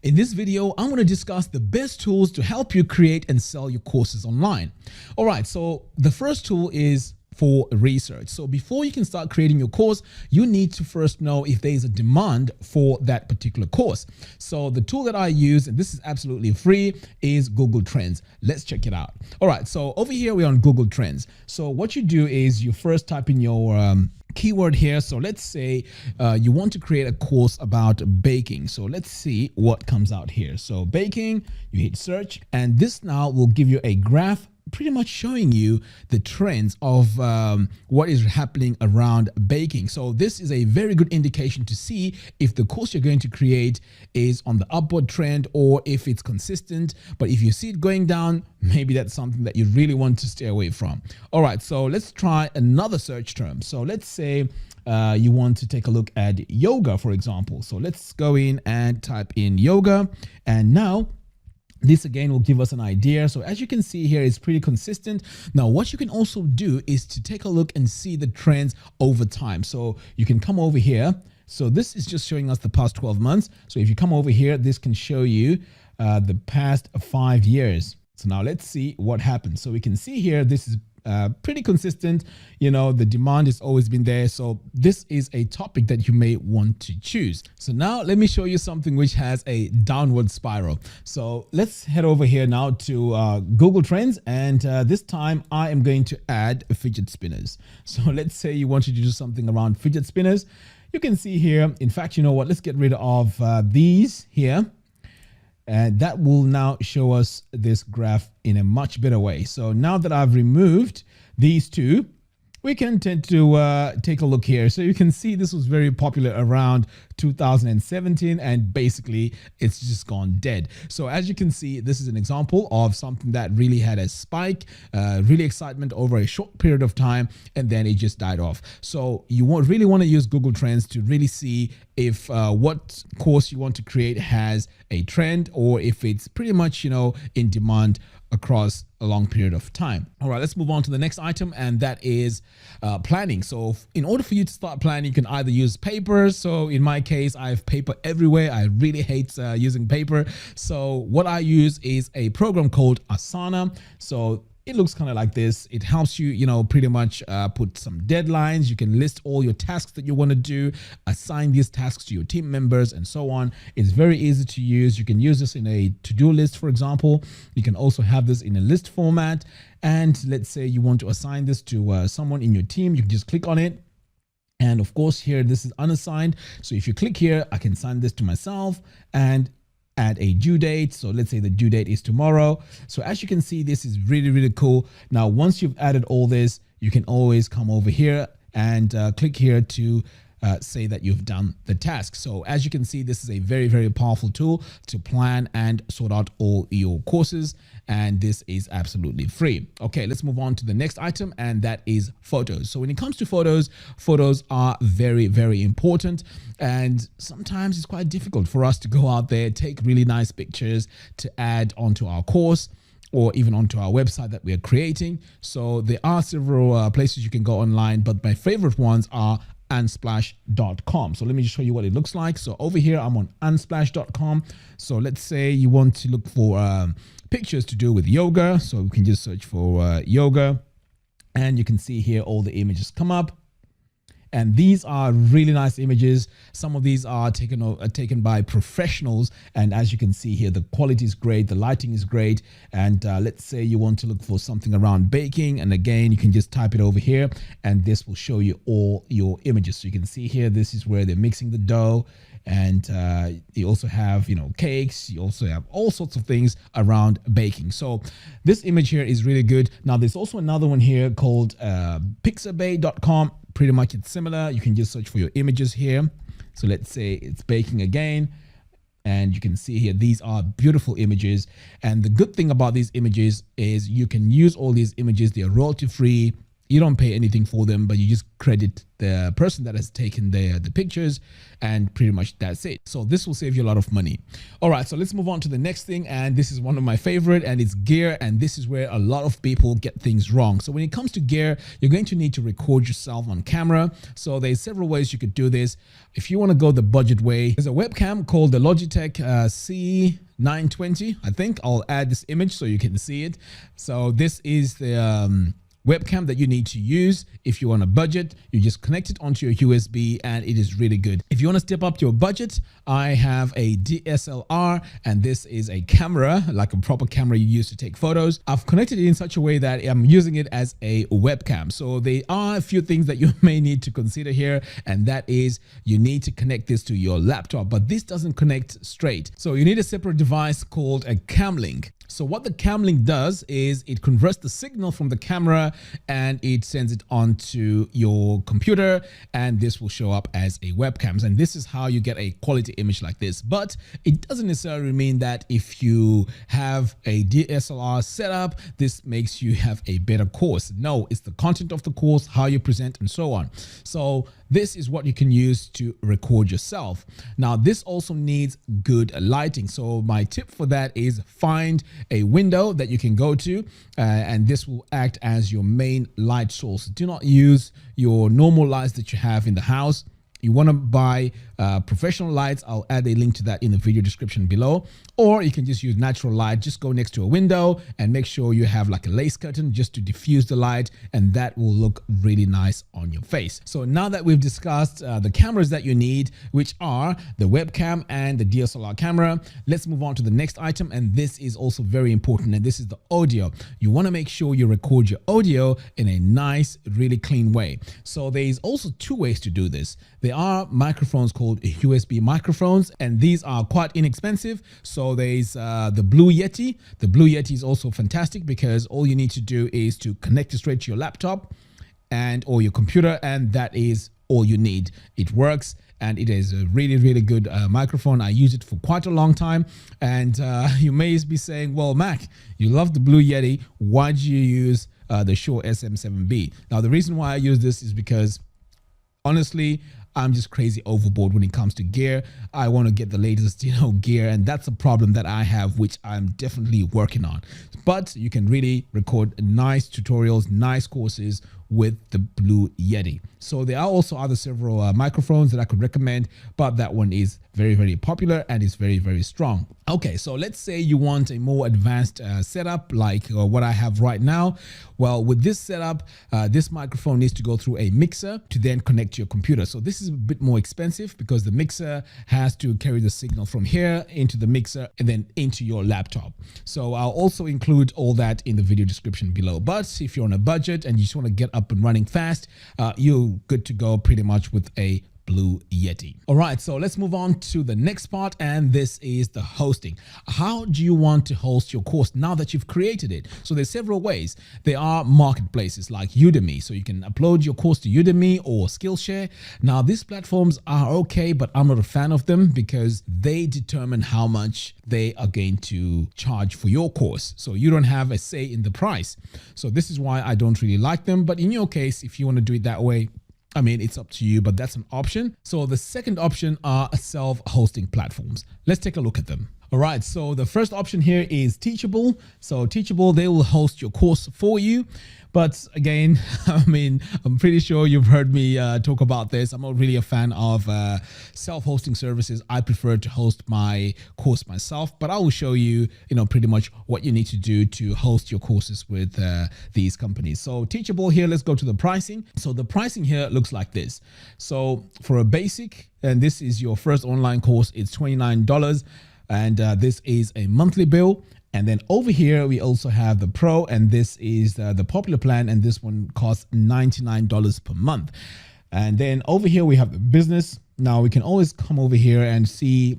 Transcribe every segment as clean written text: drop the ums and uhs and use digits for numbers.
In this video, I'm going to discuss the best tools to help you create and sell your courses online. All right, so the first tool is for research. So before you can start creating your course, you need to first know if there is a demand for that particular course. So the tool that I use, and this is absolutely free, is Google Trends. Let's check it out. All right, so over here we're on Google Trends. So what you do is you first type in your keyword here. So let's say you want to create a course about baking. So let's see what comes out here. So baking, you hit search, and this now will give you a graph pretty much showing you the trends of what is happening around baking. So this is a very good indication to see if the course you're going to create is on the upward trend or if it's consistent. But if you see it going down, maybe that's something that you really want to stay away from. All right, so let's try another search term. So let's say you want to take a look at yoga, for example. So let's go in and type in yoga, and now this again will give us an idea. So as you can see here, it's pretty consistent. Now, what you can also do is to take a look and see the trends over time. So you can come over here. So this is just showing us the past 12 months. So if you come over here, this can show you the past 5 years. So now let's see what happens. So we can see here, this is pretty consistent. You know, the demand has always been there. So this is a topic that you may want to choose. So now let me show you something which has a downward spiral. So let's head over here now to Google Trends. And this time I am going to add fidget spinners. So let's say you want to do something around fidget spinners. You can see here, in fact, you know what, let's get rid of these here. And that will now show us this graph in a much better way. So now that I've removed these two, we can tend to take a look here. So you can see this was very popular around 2017, and basically it's just gone dead. So as you can see, this is an example of something that really had a spike, really excitement over a short period of time, and then it just died off. So you really want to use Google Trends to really see if what course you want to create has a trend, or if it's pretty much, you know, in demand across a long period of time. All right, let's move on to the next item, and that is planning. So in order for you to start planning, you can either use paper. So in my case, I have paper everywhere. I really hate using paper. So what I use is a program called Asana. So it looks kind of like this. It helps you, you know, pretty much put some deadlines. You can list all your tasks that you want to do, assign these tasks to your team members, and so on. It's very easy to use. You can use this in a to-do list, for example. You can also have this in a list format. And let's say you want to assign this to someone in your team. You can just click on it. And of course, here, this is unassigned. So if you click here, I can assign this to myself and add a due date. So let's say the due date is tomorrow. So as you can see, this is really, really cool. Now, once you've added all this, you can always come over here and click here to say that you've done the task. So as you can see, this is a very, very powerful tool to plan and sort out all your courses. And this is absolutely free. Okay, let's move on to the next item, and that is photos. So when it comes to photos, photos are very, very important. And sometimes it's quite difficult for us to go out there, take really nice pictures to add onto our course, or even onto our website that we are creating. So there are several places you can go online, but my favorite ones are unsplash.com. So let me just show you what it looks like. So over here, I'm on unsplash.com. So let's say you want to look for pictures to do with yoga. So we can just search for yoga, and you can see here all the images come up. And these are really nice images. Some of these are taken by professionals. And as you can see here, the quality is great. The lighting is great. And let's say you want to look for something around baking. And again, you can just type it over here, and this will show you all your images. So you can see here, this is where they're mixing the dough. And you also have, you know, cakes. You also have all sorts of things around baking. So this image here is really good. Now, there's also another one here called pixabay.com. Pretty much it's similar. You can just search for your images here. So let's say it's baking again. And you can see here, these are beautiful images. And the good thing about these images is you can use all these images. They are royalty free. You don't pay anything for them, but you just credit the person that has taken the pictures, and pretty much that's it. So this will save you a lot of money. All right, so let's move on to the next thing, and this is one of my favorite, and it's gear, and this is where a lot of people get things wrong. So when it comes to gear, you're going to need to record yourself on camera. So there's several ways you could do this. If you want to go the budget way, there's a webcam called the Logitech C920. I think I'll add this image so you can see it. So this is the webcam that you need to use. If you're on a budget, you just connect it onto your USB and it is really good. If you want to step up your budget, I have a DSLR, and this is a camera, like a proper camera you use to take photos. I've connected it in such a way that I'm using it as a webcam. So there are a few things that you may need to consider here, and that is you need to connect this to your laptop, but this doesn't connect straight. So you need a separate device called a cam link. So what the cam link does is it converts the signal from the camera and it sends it onto your computer, and this will show up as a webcam. And this is how you get a quality image like this. But it doesn't necessarily mean that if you have a DSLR setup, this makes you have a better course. No, it's the content of the course, how you present, and so on. So this is what you can use to record yourself. Now, this also needs good lighting. So my tip for that is find a window that you can go to, and this will act as your main light source. Do not use your normal lights that you have in the house. You want to buy professional lights. I'll add a link to that in the video description below. Or you can just use natural light. Just go next to a window and make sure you have like a lace curtain just to diffuse the light, and that will look really nice on your face. So now that we've discussed the cameras that you need, which are the webcam and the DSLR camera, let's move on to the next item. And this is also very important, and this is the audio. You want to make sure you record your audio in a nice, really clean way. So there's also two ways to do this. There are microphones called USB microphones, and these are quite inexpensive. So there's the Blue Yeti. The Blue Yeti is also fantastic because all you need to do is to connect it straight to your laptop or your computer, and that is all you need. It works, and it is a really, really good microphone. I use it for quite a long time, and you may be saying, well, Mac, you love the Blue Yeti. Why do you use the Shure SM7B? Now, the reason why I use this is because honestly, I'm just crazy overboard when it comes to gear. I want to get the latest, gear, and that's a problem that I have, which I'm definitely working on. But you can really record nice tutorials, nice courses with the Blue Yeti. So there are also other several microphones that I could recommend, but that one is very, very popular and is very, very strong. Okay, so let's say you want a more advanced setup like what I have right now. Well, with this setup, this microphone needs to go through a mixer to then connect to your computer. So this is a bit more expensive because the mixer has to carry the signal from here into the mixer and then into your laptop. So I'll also include all that in the video description below. But if you're on a budget and you just want to get up and running fast, you're good to go pretty much with a Blue Yeti. All right, so let's move on to the next part, and this is the hosting. How do you want to host your course now that you've created it? So there's several ways. There are marketplaces like Udemy, so you can upload your course to Udemy or Skillshare. Now, these platforms are okay, but I'm not a fan of them because they determine how much they are going to charge for your course. So you don't have a say in the price. So this is why I don't really like them. But in your case, if you want to do it that way, I mean, it's up to you, but that's an option. So the second option are self-hosting platforms. Let's take a look at them. All right, so the first option here is Teachable. So Teachable, they will host your course for you. But again, I mean, I'm pretty sure you've heard me talk about this. I'm not really a fan of self-hosting services. I prefer to host my course myself, but I will show you, pretty much what you need to do to host your courses with these companies. So Teachable here, let's go to the pricing. So the pricing here looks like this. So for a basic, and this is your first online course, it's $29. And this is a monthly bill. And then over here, we also have the Pro, and this is the popular plan, and this one costs $99 per month. And then over here, we have the business. Now we can always come over here and see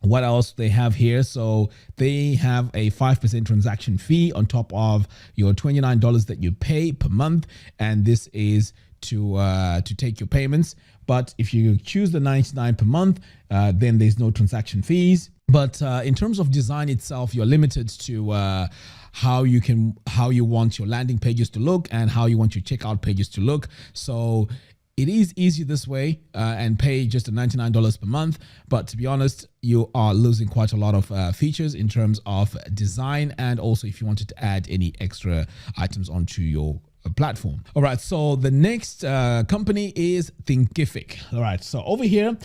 what else they have here. So they have a 5% transaction fee on top of your $29 that you pay per month. And this is to take your payments. But if you choose the $99 per month, then there's no transaction fees. But in terms of design itself, you're limited to how you want your landing pages to look and how you want your checkout pages to look. So it is easy this way and pay just $99 per month. But to be honest, you are losing quite a lot of features in terms of design, and also if you wanted to add any extra items onto your platform. All right, so the next company is Thinkific. All right, so over here,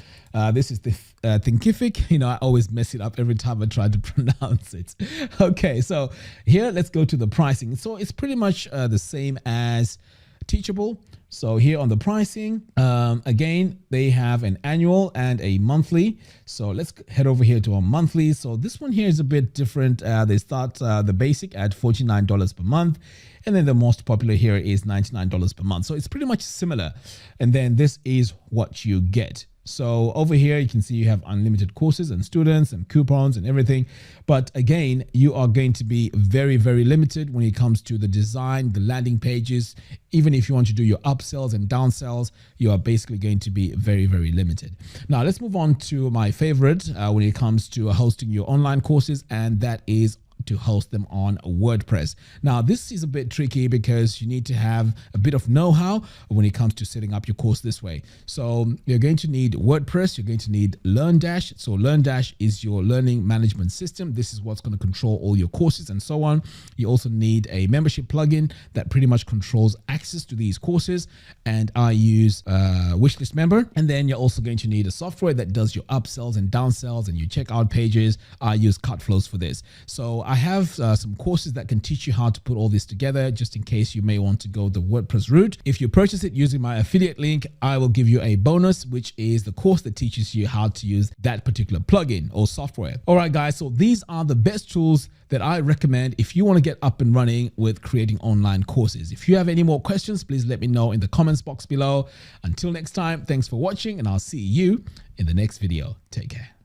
this is the Thinkific. I always mess it up every time I try to pronounce it. Okay, so here, let's go to the pricing. So it's pretty much the same as Teachable. So here on the pricing, again, they have an annual and a monthly. So let's head over here to our monthly. So this one here is a bit different. They start the basic at $49 per month. And then the most popular here is $99 per month. So it's pretty much similar. And then this is what you get. So over here, you can see you have unlimited courses and students and coupons and everything. But again, you are going to be very, very limited when it comes to the design, the landing pages. Even if you want to do your upsells and downsells, you are basically going to be very, very limited. Now, let's move on to my favorite when it comes to hosting your online courses, and that is to host them on WordPress. Now, this is a bit tricky because you need to have a bit of know-how when it comes to setting up your course this way. So you're going to need WordPress, you're going to need LearnDash. So LearnDash is your learning management system. This is what's going to control all your courses and so on. You also need a membership plugin that pretty much controls access to these courses. And I use Wishlist Member. And then you're also going to need a software that does your upsells and downsells and your checkout pages. I use Cutflows for this. So I have some courses that can teach you how to put all this together, just in case you may want to go the WordPress route. If you purchase it using my affiliate link, I will give you a bonus, which is the course that teaches you how to use that particular plugin or software. All right, guys, so these are the best tools that I recommend if you want to get up and running with creating online courses. If you have any more questions, please let me know in the comments box below. Until next time, thanks for watching, and I'll see you in the next video. Take care.